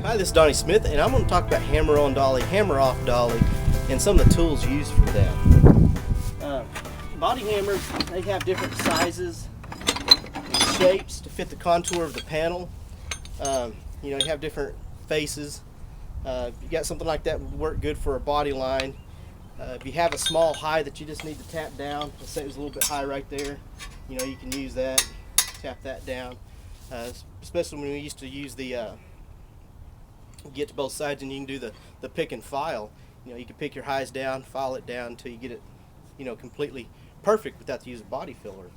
Hi, this is Donnie Smith, and I'm going to talk about hammer on dolly, hammer off dolly, and some of the tools used for that. Body hammers, they have different sizes and shapes to fit the contour of the panel. You have different faces. You got something like that would work good for a body line. If you have a small high that you just need to tap down, let's say it was a little bit high right there, you can use that, tap that down. Especially when we used to use the get to both sides and you can do the pick and file. You can pick your highs down, file it down until you get it completely perfect without the use of body filler.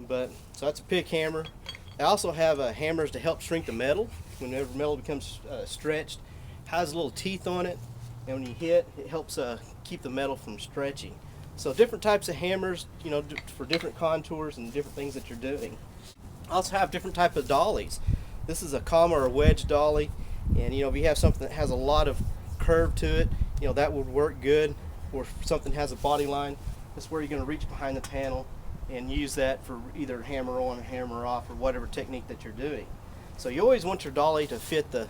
So that's a pick hammer. I also have hammers to help shrink the metal. Whenever metal becomes stretched, it has little teeth on it, and when you hit, it helps keep the metal from stretching. So different types of hammers, for different contours and different things that you're doing. I also have different type of dollies. This is a comma or a wedge dolly, and if you have something that has a lot of curve to it, that would work good. Or if something has a body line, that's where you're going to reach behind the panel and use that for either hammer on or hammer off or whatever technique that you're doing. So you always want your dolly to fit the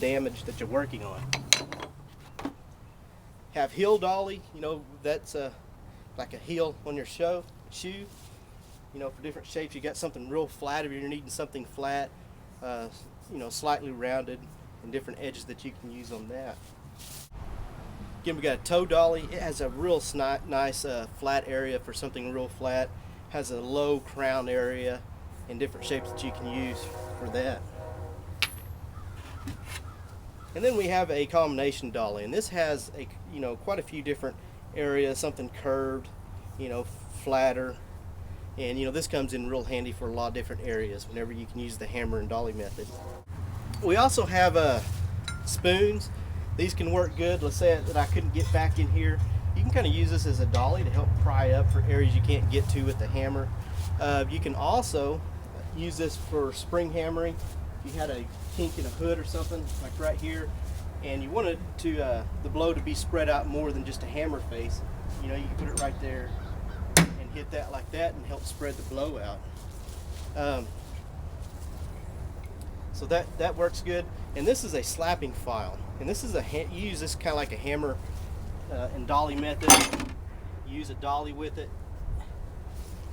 damage that you're working on. Have heel dolly, that's like a heel on your shoe. For different shapes, you got something real flat if you're needing something flat, slightly rounded, and different edges that you can use on that. Again, we got a toe dolly. It has a real nice flat area for something real flat. Has a low crown area and different shapes that you can use for that. And then we have a combination dolly, and this has quite a few different areas. Something curved, flatter. And this comes in real handy for a lot of different areas whenever you can use the hammer and dolly method. We also have spoons. These can work good. Let's say that I couldn't get back in here. You can kind of use this as a dolly to help pry up for areas you can't get to with the hammer. You can also use this for spring hammering. If you had a kink in a hood or something, like right here, and you wanted the blow to be spread out more than just a hammer face, you can put it right there and hit that like that and help spread the blow out. So that works good. And this is a slapping file, and this is you use this kind of like a hammer and dolly method. You use a dolly with it.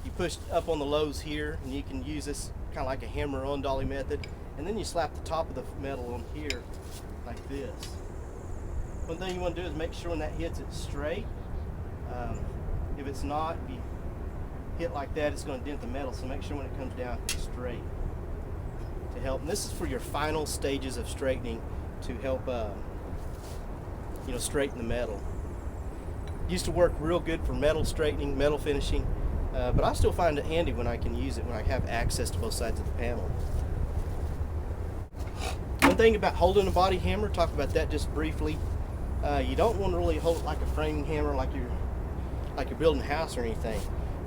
You push up on the lows here, and you can use this kind of like a hammer on dolly method, and then you slap the top of the metal on here like this. One thing you want to do is make sure when that hits it's straight. If it's not, if you hit like that, it's going to dent the metal, so make sure when it comes down it's straight to help. And this is for your final stages of straightening to help straighten the metal. Used to work real good for metal straightening, metal finishing, but I still find it handy when I can use it when I have access to both sides of the panel. One thing about holding a body hammer, talk about that just briefly. You don't want to really hold it like a framing hammer, like you're building a house or anything.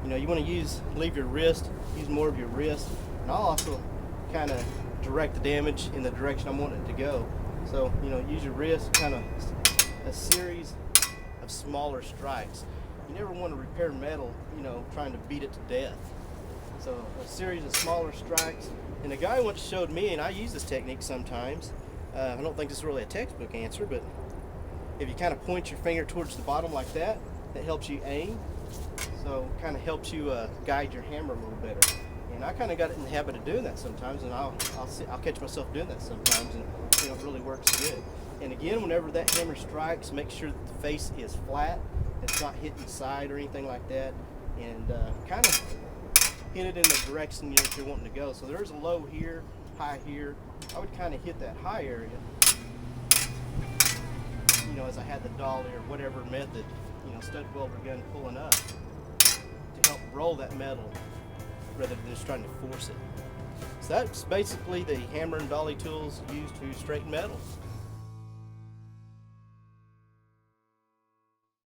You want to leave your wrist, use more of your wrist, and I'll also kind of direct the damage in the direction I'm wanting it to go. So use your wrist, kind of a series of smaller strikes. You never want to repair metal, trying to beat it to death. So a series of smaller strikes. And a guy once showed me, and I use this technique sometimes. I don't think this is really a textbook answer, but if you kind of point your finger towards the bottom like that, that helps you aim. So kind of helps you guide your hammer a little better. And I kind of got in the habit of doing that sometimes, and I'll catch myself doing that sometimes, and it really works good. And again, whenever that hammer strikes, make sure that the face is flat. It's not hitting the side or anything like that, and kind of hit it in the direction that you're wanting to go. So there's a low here, high here. I would kind of hit that high area, as I had the dolly or whatever method, stud welder gun pulling up to help roll that metal rather than just trying to force it. So that's basically the hammer and dolly tools used to straighten metal.